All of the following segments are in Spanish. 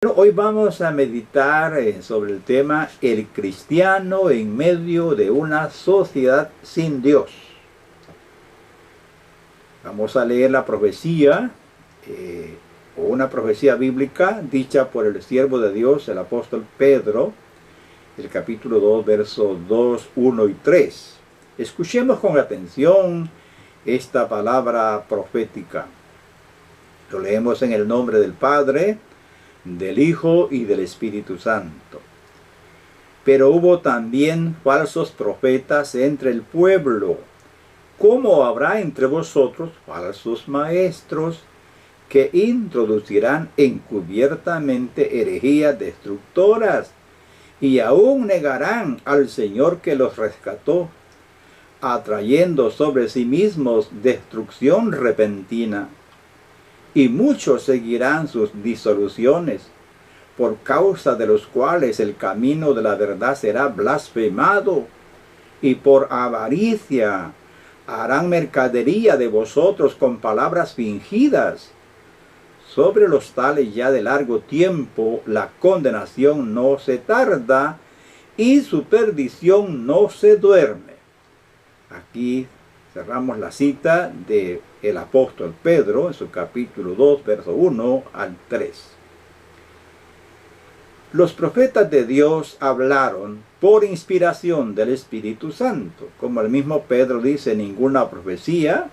Bueno, hoy vamos a meditar sobre el tema el cristiano en medio de una sociedad sin Dios. Vamos a leer la profecía, o una profecía bíblica dicha por el siervo de Dios, el apóstol Pedro, el capítulo 2, versos 2, 1 y 3. Escuchemos con atención esta palabra profética. Lo leemos en el nombre del Padre, del Hijo y del Espíritu Santo. Pero hubo también falsos profetas entre el pueblo, como habrá entre vosotros falsos maestros, que introducirán encubiertamente herejías destructoras, y aún negarán al Señor que los rescató, atrayendo sobre sí mismos destrucción repentina. Y muchos seguirán sus disoluciones, por causa de los cuales el camino de la verdad será blasfemado, y por avaricia harán mercadería de vosotros con palabras fingidas. Sobre los tales ya de largo tiempo la condenación no se tarda, y su perdición no se duerme. Aquí cerramos la cita del apóstol Pedro en su capítulo 2, verso 1 al 3. Los profetas de Dios hablaron por inspiración del Espíritu Santo. Como el mismo Pedro dice, ninguna profecía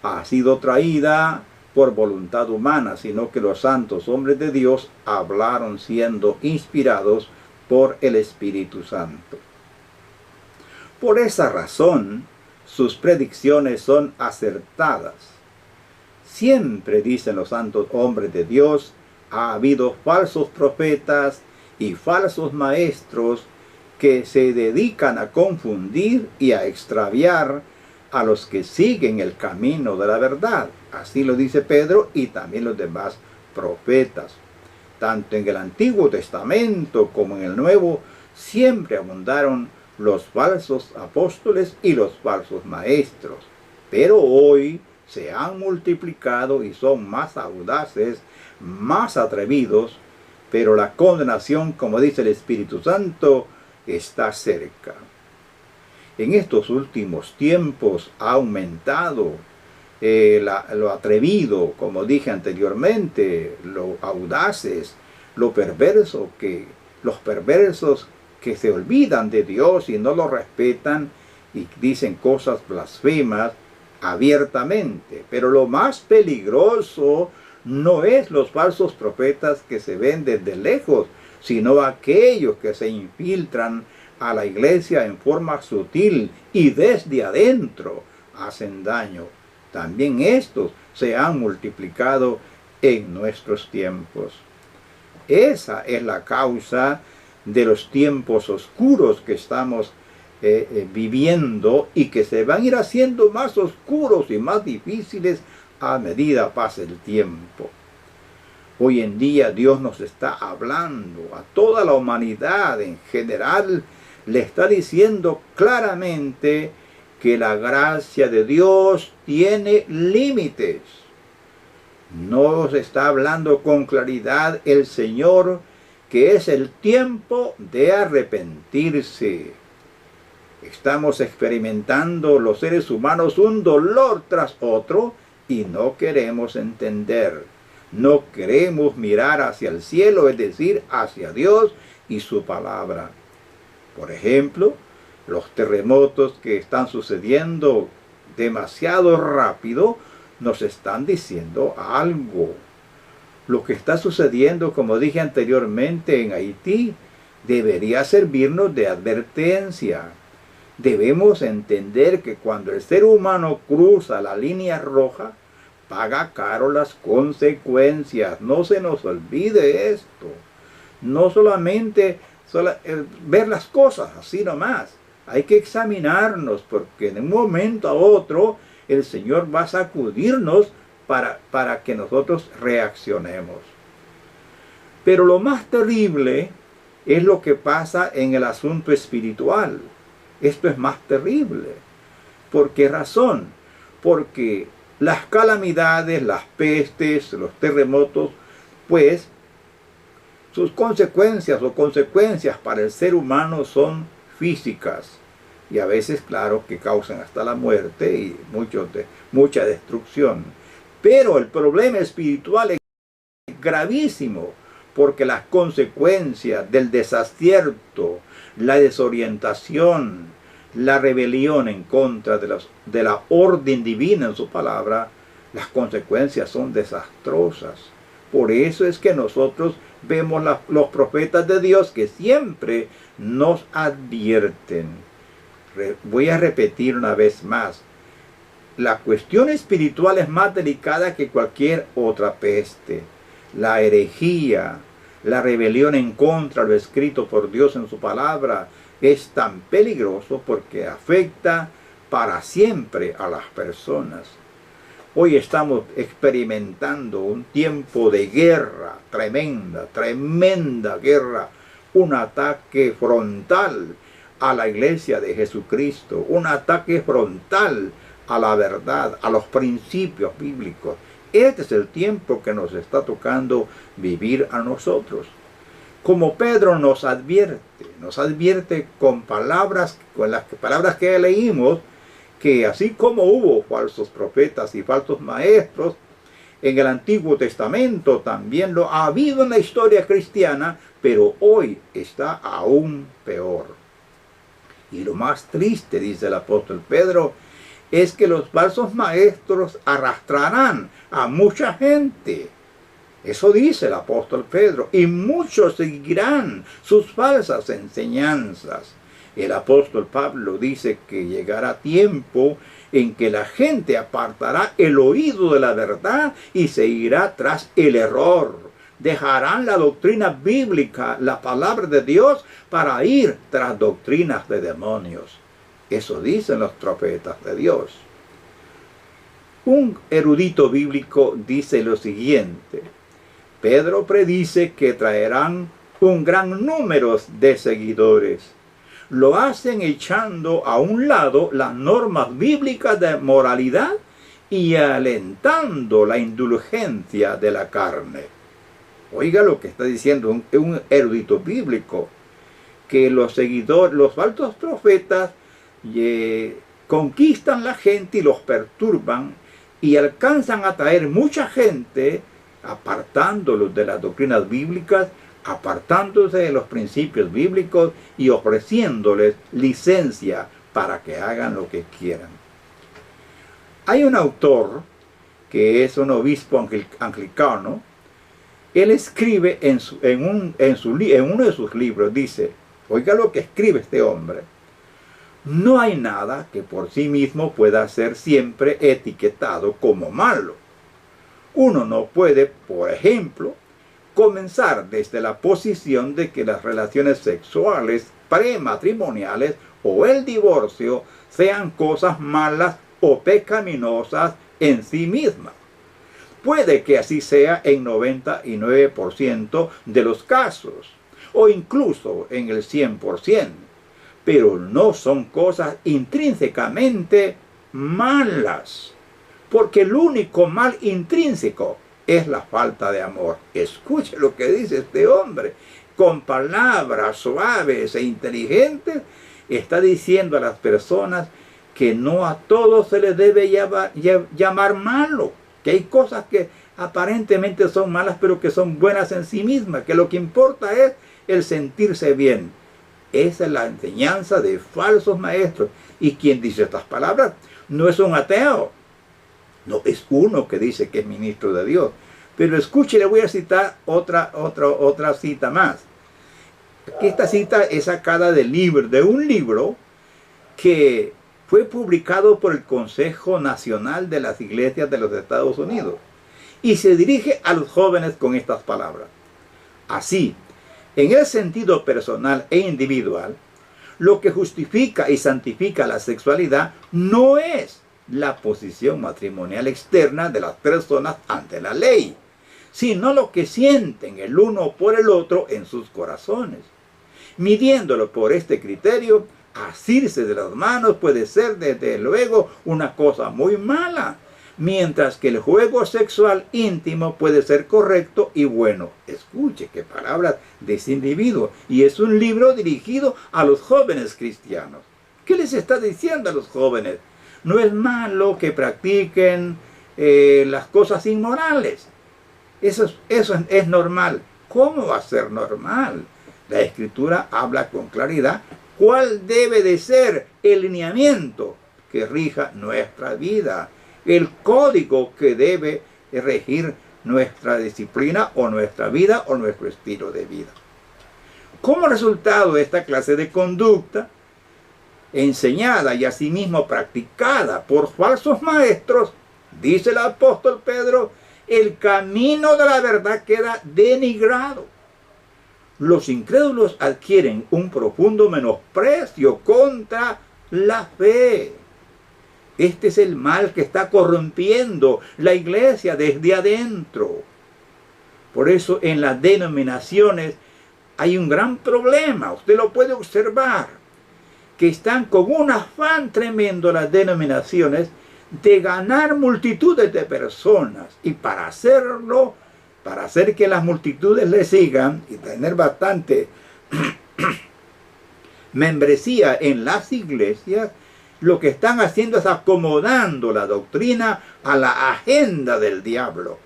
ha sido traída por voluntad humana, sino que los santos hombres de Dios hablaron siendo inspirados por el Espíritu Santo. Por esa razón, sus predicciones son acertadas. Siempre, dicen los santos hombres de Dios, ha habido falsos profetas y falsos maestros que se dedican a confundir y a extraviar a los que siguen el camino de la verdad. Así lo dice Pedro y también los demás profetas. Tanto en el Antiguo Testamento como en el Nuevo, siempre abundaron los falsos apóstoles y los falsos maestros. Pero hoy se han multiplicado y son más audaces, más atrevidos, pero la condenación, como dice el Espíritu Santo, está cerca. En estos últimos tiempos ha aumentado lo atrevido, como dije anteriormente, lo audaces, los perversos que se olvidan de Dios y no lo respetan y dicen cosas blasfemas abiertamente. Pero lo más peligroso no es los falsos profetas que se ven desde lejos, sino aquellos que se infiltran a la iglesia en forma sutil y desde adentro hacen daño. También estos se han multiplicado en nuestros tiempos. Esa es la causa de los tiempos oscuros que estamos viviendo y que se van a ir haciendo más oscuros y más difíciles a medida pase el tiempo. Hoy en día Dios nos está hablando a toda la humanidad en general, le está diciendo claramente que la gracia de Dios tiene límites. Nos está hablando con claridad el Señor que es el tiempo de arrepentirse. Estamos experimentando los seres humanos un dolor tras otro y no queremos entender. No queremos mirar hacia el cielo, es decir, hacia Dios y su palabra. Por ejemplo, los terremotos que están sucediendo demasiado rápido nos están diciendo algo. Lo que está sucediendo, como dije anteriormente, en Haití, debería servirnos de advertencia. Debemos entender que cuando el ser humano cruza la línea roja, paga caro las consecuencias. No se nos olvide esto. No solamente ver las cosas así nomás. Hay que examinarnos porque de un momento a otro el Señor va a sacudirnos para que nosotros reaccionemos. Pero lo más terrible es lo que pasa en el asunto espiritual. Esto es más terrible. ¿Por qué razón? Porque las calamidades, las pestes, los terremotos, pues sus consecuencias o consecuencias para el ser humano son físicas y a veces, claro, que causan hasta la muerte y mucha destrucción. Pero el problema espiritual es gravísimo porque las consecuencias del desacierto, la desorientación, la rebelión en contra de la orden divina en su palabra, las consecuencias son desastrosas. Por eso es que nosotros vemos los profetas de Dios que siempre nos advierten. Voy a repetir una vez más. La cuestión espiritual es más delicada que cualquier otra peste. La herejía, la rebelión en contra de lo escrito por Dios en su palabra es tan peligroso porque afecta para siempre a las personas. Hoy estamos experimentando un tiempo de guerra tremenda, tremenda guerra, un ataque frontal a la iglesia de Jesucristo, un ataque frontal a la verdad, a los principios bíblicos. Este es el tiempo que nos está tocando vivir a nosotros. Como Pedro nos advierte con las palabras que leímos, que así como hubo falsos profetas y falsos maestros en el Antiguo Testamento, también lo ha habido en la historia cristiana, pero hoy está aún peor. Y lo más triste, dice el apóstol Pedro, es que los falsos maestros arrastrarán a mucha gente. Eso dice el apóstol Pedro, y muchos seguirán sus falsas enseñanzas. El apóstol Pablo dice que llegará tiempo en que la gente apartará el oído de la verdad y se irá tras el error. Dejarán la doctrina bíblica, la palabra de Dios, para ir tras doctrinas de demonios. Eso dicen los profetas de Dios. Un erudito bíblico dice lo siguiente: Pedro predice que traerán un gran número de seguidores. Lo hacen echando a un lado las normas bíblicas de moralidad y alentando la indulgencia de la carne. Oiga lo que está diciendo un erudito bíblico, que los falsos profetas conquistan la gente y los perturban y alcanzan a traer mucha gente, apartándolos de las doctrinas bíblicas, apartándose de los principios bíblicos y ofreciéndoles licencia para que hagan lo que quieran. Hay un autor que es un obispo anglicano. Él escribe en uno de sus libros, dice, oiga lo que escribe este hombre: no hay nada que por sí mismo pueda ser siempre etiquetado como malo. Uno no puede, por ejemplo, comenzar desde la posición de que las relaciones sexuales prematrimoniales o el divorcio sean cosas malas o pecaminosas en sí mismas. Puede que así sea en 99% de los casos, o incluso en el 100%, pero no son cosas intrínsecamente malas, porque el único mal intrínseco es la falta de amor. Escuche lo que dice este hombre. Con palabras suaves e inteligentes está diciendo a las personas que no a todos se les debe llamar malo, que hay cosas que aparentemente son malas pero que son buenas en sí mismas, que lo que importa es el sentirse bien. Esa es la enseñanza de falsos maestros. Y quien dice estas palabras no es un ateo, no, es uno que dice que es ministro de Dios. Pero escuche, le voy a citar otra cita más. Esta cita es sacada de un libro que fue publicado por el Consejo Nacional de las Iglesias de los Estados Unidos. Y se dirige a los jóvenes con estas palabras. Así, en el sentido personal e individual, lo que justifica y santifica la sexualidad no es la posición matrimonial externa de las personas ante la ley, sino lo que sienten el uno por el otro en sus corazones. Midiéndolo por este criterio, asirse de las manos puede ser desde luego una cosa muy mala, mientras que el juego sexual íntimo puede ser correcto y bueno. Escuche qué palabras de ese individuo. Y es un libro dirigido a los jóvenes cristianos. ¿Qué les está diciendo a los jóvenes? No es malo que practiquen las cosas inmorales. Eso es normal. ¿Cómo va a ser normal? La Escritura habla con claridad cuál debe de ser el lineamiento que rija nuestra vida, el código que debe regir nuestra disciplina o nuestra vida o nuestro estilo de vida. Como resultado de esta clase de conducta, enseñada y asimismo practicada por falsos maestros, dice el apóstol Pedro, el camino de la verdad queda denigrado. Los incrédulos adquieren un profundo menosprecio contra la fe. Este es el mal que está corrompiendo la iglesia desde adentro. Por eso en las denominaciones hay un gran problema. Usted lo puede observar, que están con un afán tremendo las denominaciones de ganar multitudes de personas. Y para hacerlo, para hacer que las multitudes le sigan y tener bastante membresía en las iglesias, lo que están haciendo es acomodando la doctrina a la agenda del diablo.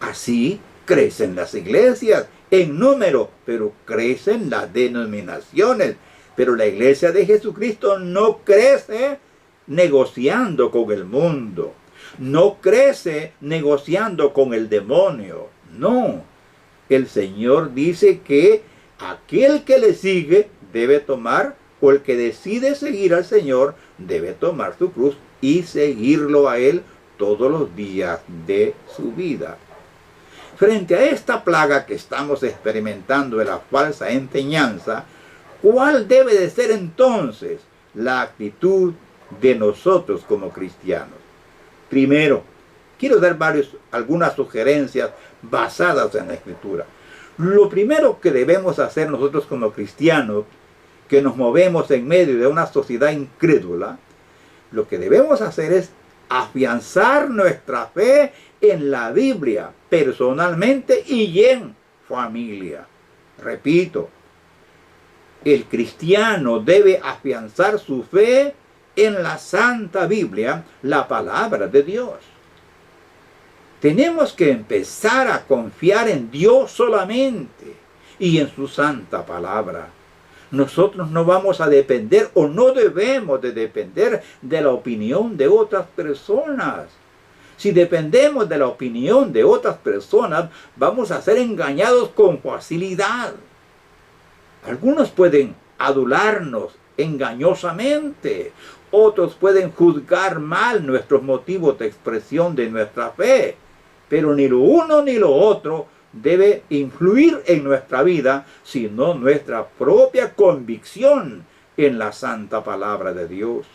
Así crecen las iglesias en número, pero crecen las denominaciones. Pero la iglesia de Jesucristo no crece negociando con el mundo. No crece negociando con el demonio. No. El Señor dice que aquel que le sigue debe tomar, o el que decide seguir al Señor debe tomar su cruz y seguirlo a Él todos los días de su vida. Frente a esta plaga que estamos experimentando de la falsa enseñanza, ¿cuál debe de ser entonces la actitud de nosotros como cristianos? Primero, quiero dar algunas sugerencias basadas en la Escritura. Lo primero que debemos hacer nosotros como cristianos, que nos movemos en medio de una sociedad incrédula, lo que debemos hacer es afianzar nuestra fe en la Biblia, personalmente y en familia. Repito, el cristiano debe afianzar su fe en la Santa Biblia, la palabra de Dios. Tenemos que empezar a confiar en Dios solamente y en su santa palabra. Nosotros no vamos a depender o no debemos de depender de la opinión de otras personas. Si dependemos de la opinión de otras personas, vamos a ser engañados con facilidad. Algunos pueden adularnos engañosamente. Otros pueden juzgar mal nuestros motivos de expresión de nuestra fe. Pero ni lo uno ni lo otro debe influir en nuestra vida, sino nuestra propia convicción en la santa palabra de Dios.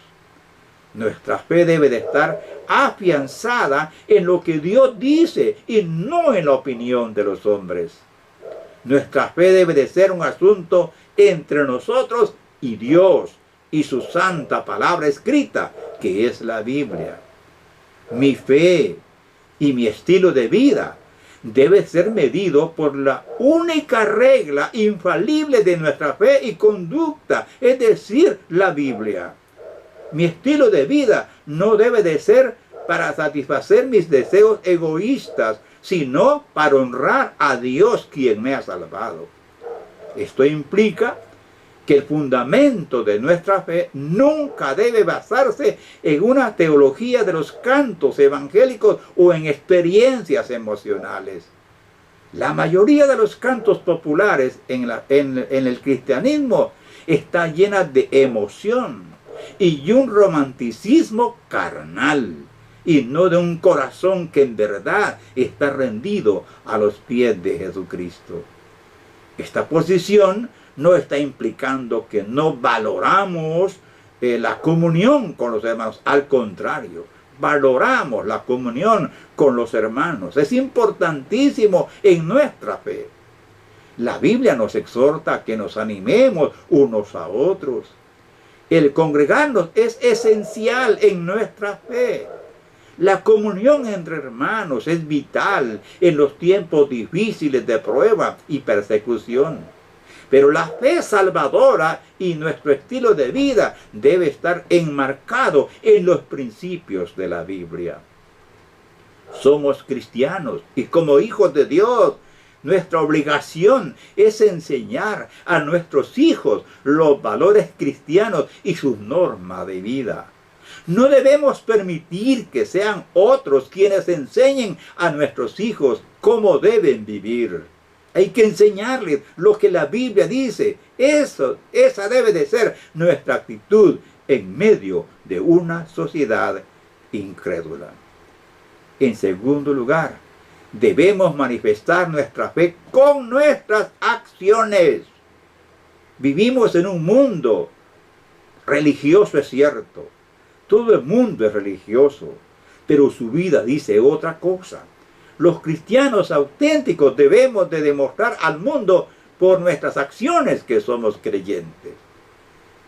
Nuestra fe debe de estar afianzada en lo que Dios dice y no en la opinión de los hombres. Nuestra fe debe de ser un asunto entre nosotros y Dios y su santa palabra escrita, que es la Biblia. Mi fe y mi estilo de vida debe ser medido por la única regla infalible de nuestra fe y conducta, es decir, la Biblia. Mi estilo de vida no debe de ser para satisfacer mis deseos egoístas, sino para honrar a Dios quien me ha salvado. Esto implica que el fundamento de nuestra fe nunca debe basarse en una teología de los cantos evangélicos o en experiencias emocionales. La mayoría de los cantos populares en el cristianismo está llena de emoción y un romanticismo carnal, y no de un corazón que en verdad está rendido a los pies de Jesucristo. Esta posición no está implicando que no valoramos la comunión con los hermanos. Al contrario, valoramos la comunión con los hermanos. Es importantísimo en nuestra fe. La Biblia nos exhorta a que nos animemos unos a otros. El congregarnos es esencial en nuestra fe. La comunión entre hermanos es vital en los tiempos difíciles de prueba y persecución. Pero la fe salvadora y nuestro estilo de vida debe estar enmarcado en los principios de la Biblia. Somos cristianos y como hijos de Dios, nuestra obligación es enseñar a nuestros hijos los valores cristianos y sus normas de vida. No debemos permitir que sean otros quienes enseñen a nuestros hijos cómo deben vivir. Hay que enseñarles lo que la Biblia dice. Esa debe de ser nuestra actitud en medio de una sociedad incrédula. En segundo lugar, debemos manifestar nuestra fe con nuestras acciones. Vivimos en un mundo religioso, es cierto. Todo el mundo es religioso, pero su vida dice otra cosa. Los cristianos auténticos debemos de demostrar al mundo por nuestras acciones que somos creyentes.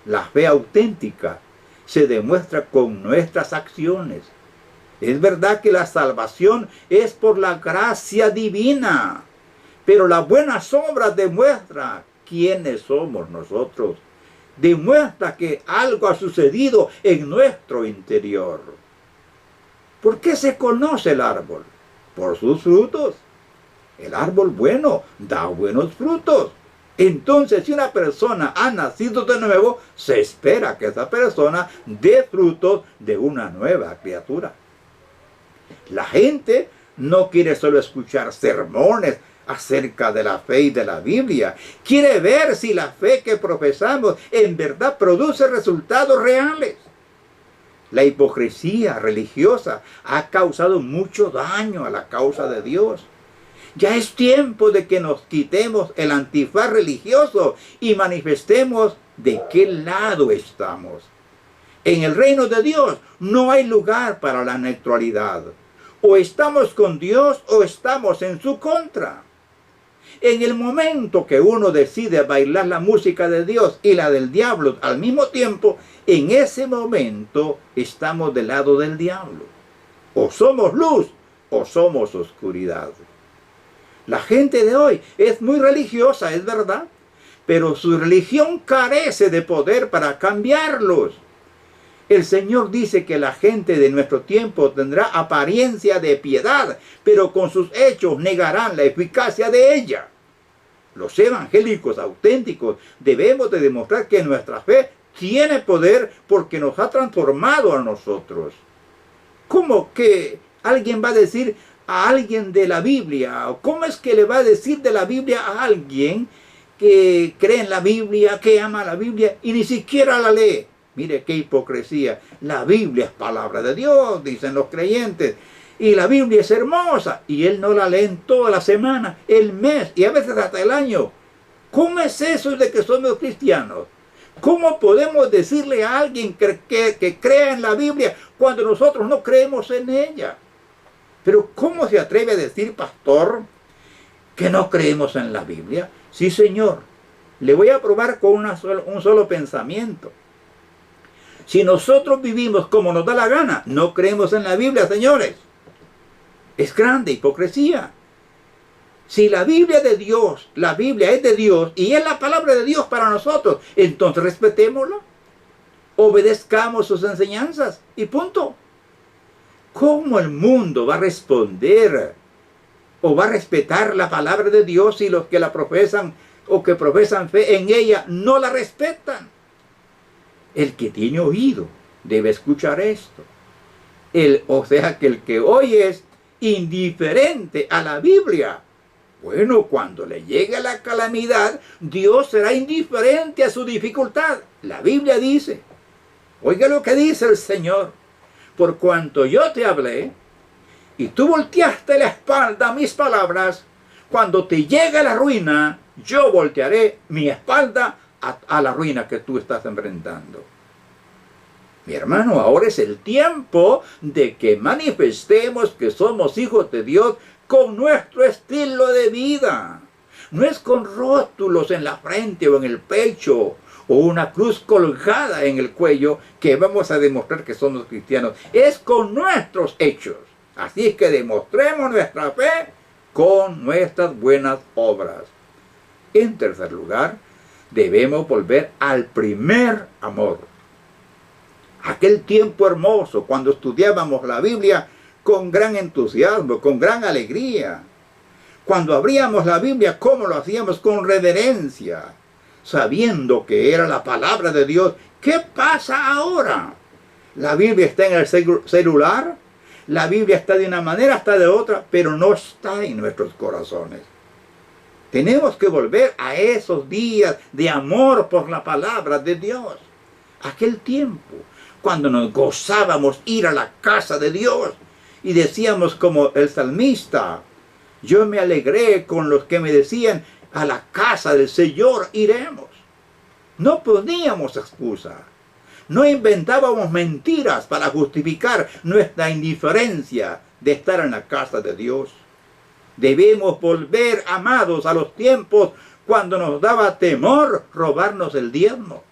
La fe auténtica se demuestra con nuestras acciones. Es verdad que la salvación es por la gracia divina, pero las buenas obras demuestran quiénes somos nosotros. Demuestra que algo ha sucedido en nuestro interior. ¿Por qué se conoce el árbol? Por sus frutos. El árbol bueno da buenos frutos. Entonces, si una persona ha nacido de nuevo, se espera que esa persona dé frutos de una nueva criatura. La gente no quiere solo escuchar sermones acerca de la fe y de la Biblia. Quiere ver si la fe que profesamos en verdad produce resultados reales. La hipocresía religiosa ha causado mucho daño a la causa de Dios. Ya es tiempo de que nos quitemos el antifaz religioso y manifestemos de qué lado estamos. En el reino de Dios no hay lugar para la neutralidad. O estamos con Dios o estamos en su contra. En el momento que uno decide bailar la música de Dios y la del diablo al mismo tiempo, en ese momento estamos del lado del diablo. O somos luz o somos oscuridad. La gente de hoy es muy religiosa, es verdad, pero su religión carece de poder para cambiarlos. El Señor dice que la gente de nuestro tiempo tendrá apariencia de piedad, pero con sus hechos negarán la eficacia de ella. Los evangélicos auténticos debemos de demostrar que nuestra fe tiene poder porque nos ha transformado a nosotros. ¿Cómo que alguien va a decir a alguien de la Biblia? ¿Cómo es que le va a decir de la Biblia a alguien que cree en la Biblia, que ama la Biblia y ni siquiera la lee? Mire qué hipocresía. La Biblia es palabra de Dios, dicen los creyentes. Y la Biblia es hermosa. Y él no la lee en toda la semana, el mes y a veces hasta el año. ¿Cómo es eso de que somos cristianos? ¿Cómo podemos decirle a alguien que crea en la Biblia cuando nosotros no creemos en ella? Pero ¿cómo se atreve a decir, pastor, que no creemos en la Biblia? Sí, señor. Le voy a probar con un solo pensamiento. Si nosotros vivimos como nos da la gana, no creemos en la Biblia, señores. Es grande hipocresía. Si la Biblia de Dios, la Biblia es de Dios y es la palabra de Dios para nosotros, entonces respetémosla. Obedezcamos sus enseñanzas y punto. ¿Cómo el mundo va a responder o va a respetar la palabra de Dios si los que la profesan o que profesan fe en ella no la respetan? El que tiene oído debe escuchar esto. O sea que el que oye es indiferente a la Biblia. Bueno, cuando le llegue la calamidad, Dios será indiferente a su dificultad. La Biblia dice, oiga lo que dice el Señor, por cuanto yo te hablé y tú volteaste la espalda a mis palabras, cuando te llegue la ruina, yo voltearé mi espalda a la ruina que tú estás enfrentando. Mi hermano, ahora es el tiempo de que manifestemos que somos hijos de Dios con nuestro estilo de vida. No es con rótulos en la frente o en el pecho o una cruz colgada en el cuello que vamos a demostrar que somos cristianos. Es con nuestros hechos. Así es que demostremos nuestra fe con nuestras buenas obras. En tercer lugar, debemos volver al primer amor. Aquel tiempo hermoso cuando estudiábamos la Biblia con gran entusiasmo, con gran alegría. Cuando abríamos la Biblia, ¿cómo lo hacíamos? Con reverencia, sabiendo que era la palabra de Dios. ¿Qué pasa ahora? La Biblia está en el celular, la Biblia está de una manera, está de otra, pero no está en nuestros corazones. Tenemos que volver a esos días de amor por la palabra de Dios. Aquel tiempo, cuando nos gozábamos ir a la casa de Dios y decíamos como el salmista, yo me alegré con los que me decían, a la casa del Señor iremos. No poníamos excusa. No inventábamos mentiras para justificar nuestra indiferencia de estar en la casa de Dios. Debemos volver, amados, a los tiempos cuando nos daba temor robarnos el diezmo.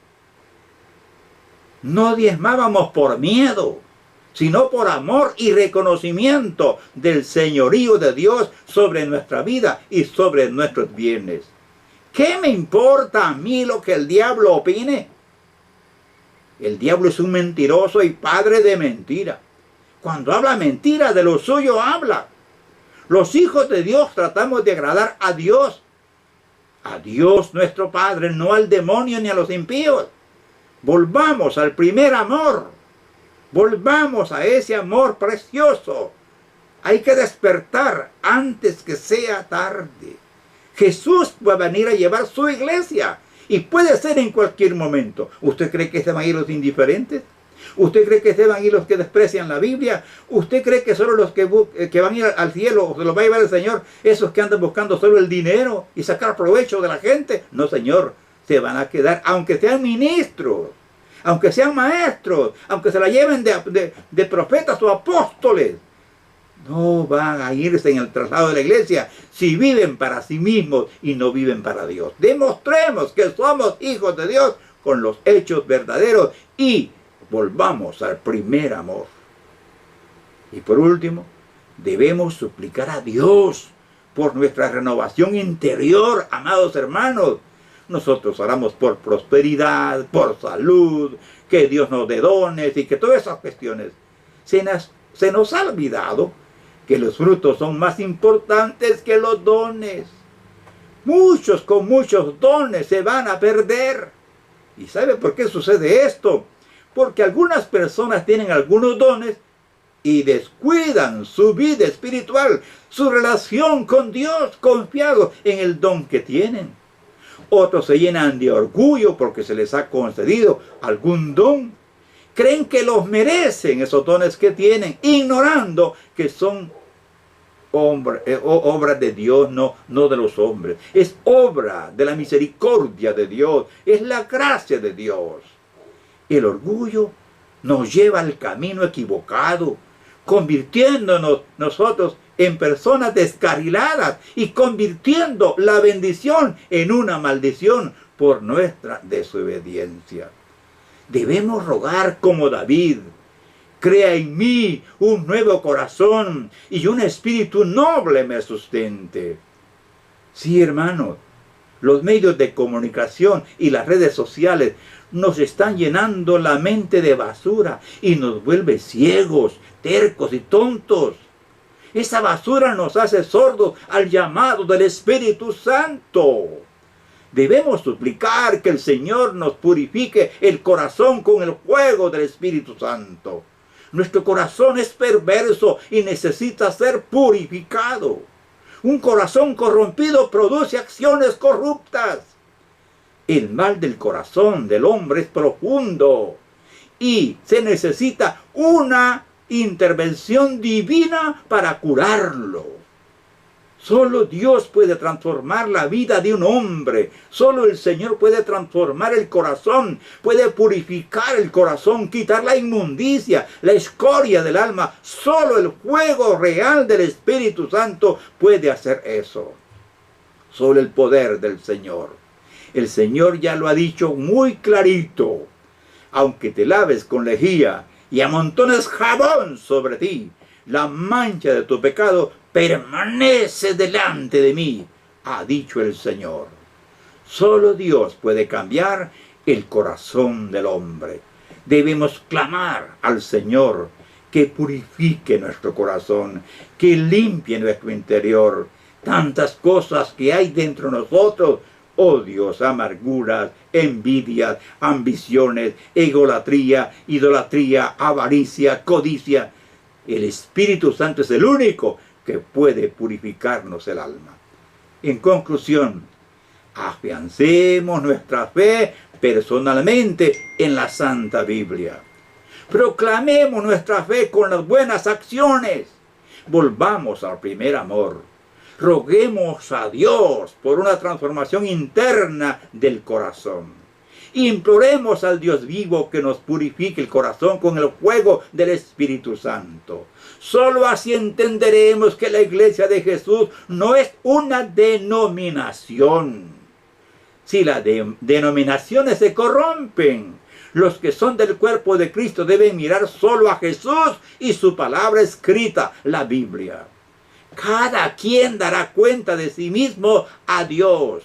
No diezmábamos por miedo, sino por amor y reconocimiento del señorío de Dios sobre nuestra vida y sobre nuestros bienes. ¿Qué me importa a mí lo que el diablo opine? El diablo es un mentiroso y padre de mentira. Cuando habla mentira, de lo suyo habla. Los hijos de Dios tratamos de agradar a Dios nuestro Padre, no al demonio ni a los impíos. Volvamos al primer amor. Volvamos a ese amor precioso. Hay que despertar antes que sea tarde. Jesús va a venir a llevar su iglesia y puede ser en cualquier momento. ¿Usted cree que se van a ir los indiferentes? ¿Usted cree que se van a ir los que desprecian la Biblia? ¿Usted cree que solo los que van a ir al cielo o se los va a llevar el Señor, esos que andan buscando solo el dinero y sacar provecho de la gente? No, Señor, se van a quedar, aunque sean ministros, aunque sean maestros, aunque se la lleven de profetas o apóstoles, no van a irse en el traslado de la iglesia si viven para sí mismos y no viven para Dios. Demostremos que somos hijos de Dios con los hechos verdaderos y volvamos al primer amor. Y por último, debemos suplicar a Dios por nuestra renovación interior, amados hermanos. Nosotros oramos por prosperidad, por salud, que Dios nos dé dones y que todas esas cuestiones. Se nos ha olvidado que los frutos son más importantes que los dones. Muchos con muchos dones se van a perder. ¿Y sabe por qué sucede esto? Porque algunas personas tienen algunos dones y descuidan su vida espiritual, su relación con Dios, confiados en el don que tienen. Otros se llenan de orgullo porque se les ha concedido algún don. Creen que los merecen esos dones que tienen, ignorando que son obras de Dios, no de los hombres. Es obra de la misericordia de Dios, es la gracia de Dios. El orgullo nos lleva al camino equivocado, convirtiéndonos nosotros en personas descarriladas y convirtiendo la bendición en una maldición por nuestra desobediencia. Debemos rogar como David: crea en mí un nuevo corazón y un espíritu noble me sustente. Sí, hermanos, los medios de comunicación y las redes sociales nos están llenando la mente de basura y nos vuelve ciegos, tercos y tontos. Esa basura nos hace sordos al llamado del Espíritu Santo. Debemos suplicar que el Señor nos purifique el corazón con el fuego del Espíritu Santo. Nuestro corazón es perverso y necesita ser purificado. Un corazón corrompido produce acciones corruptas. El mal del corazón del hombre es profundo y se necesita una intervención divina para curarlo. Solo Dios puede transformar la vida de un hombre. Solo el Señor puede transformar el corazón, puede purificar el corazón, quitar la inmundicia, la escoria del alma. Solo el fuego real del Espíritu Santo puede hacer eso. Solo el poder del Señor. El Señor ya lo ha dicho muy clarito. Aunque te laves con lejía y amontones jabón sobre ti, la mancha de tu pecado permanece delante de mí, ha dicho el Señor. Solo Dios puede cambiar el corazón del hombre. Debemos clamar al Señor que purifique nuestro corazón, que limpie nuestro interior. Tantas cosas que hay dentro de nosotros, odios, amarguras, envidias, ambiciones, egolatría, idolatría, avaricia, codicia. El Espíritu Santo es el único que puede purificarnos el alma. En conclusión, afiancemos nuestra fe personalmente en la Santa Biblia. Proclamemos nuestra fe con las buenas acciones. Volvamos al primer amor. Roguemos a Dios por una transformación interna del corazón. Imploremos al Dios vivo que nos purifique el corazón con el fuego del Espíritu Santo. Solo así entenderemos que la Iglesia de Jesús no es una denominación. Si las denominaciones se corrompen, los que son del cuerpo de Cristo deben mirar solo a Jesús y su palabra escrita, la Biblia. Cada quien dará cuenta de sí mismo a Dios.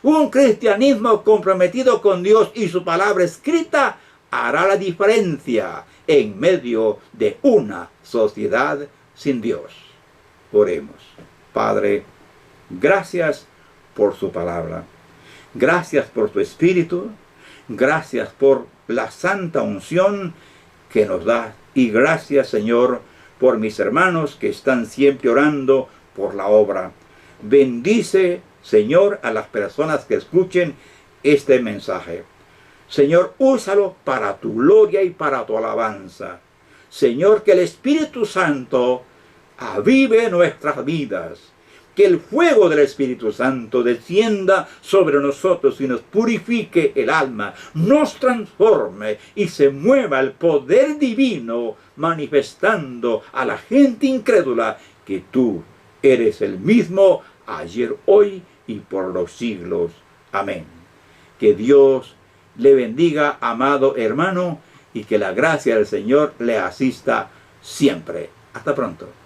Un cristianismo comprometido con Dios y su palabra escrita hará la diferencia en medio de una sociedad sin Dios. Oremos. Padre, gracias por su palabra. Gracias por tu Espíritu. Gracias por la santa unción que nos da. Y gracias, Señor, por mis hermanos que están siempre orando por la obra. Bendice, Señor, a las personas que escuchen este mensaje. Señor, úsalo para tu gloria y para tu alabanza. Señor, que el Espíritu Santo avive nuestras vidas. Que el fuego del Espíritu Santo descienda sobre nosotros y nos purifique el alma, nos transforme y se mueva el poder divino manifestando a la gente incrédula que tú eres el mismo ayer, hoy y por los siglos. Amén. Que Dios le bendiga, amado hermano, y que la gracia del Señor le asista siempre. Hasta pronto.